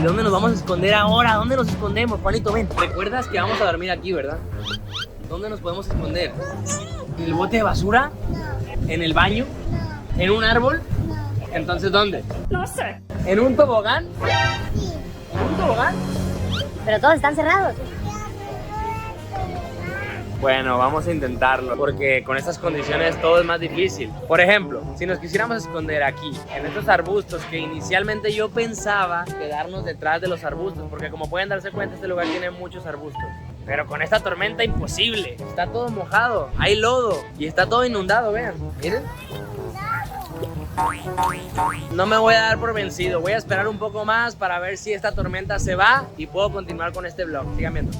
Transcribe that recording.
¿Y dónde nos vamos a esconder ahora? ¿Dónde nos escondemos, Juanito? Ven. ¿Recuerdas que vamos a dormir aquí, verdad? ¿Dónde nos podemos esconder? ¿En el bote de basura? ¿En el baño? ¿En un árbol? Entonces, ¿dónde? No sé. ¿En un tobogán? ¿En un tobogán? Pero todos están cerrados. Bueno, vamos a intentarlo, porque con estas condiciones todo es más difícil. Por ejemplo, si nos quisiéramos esconder aquí, en estos arbustos, que inicialmente yo pensaba quedarnos detrás de los arbustos, porque como pueden darse cuenta, este lugar tiene muchos arbustos. Pero con esta tormenta imposible, está todo mojado, hay lodo y está todo inundado, vean, miren. No me voy a dar por vencido, voy a esperar un poco más para ver si esta tormenta se va y puedo continuar con este vlog. Sigan viendo.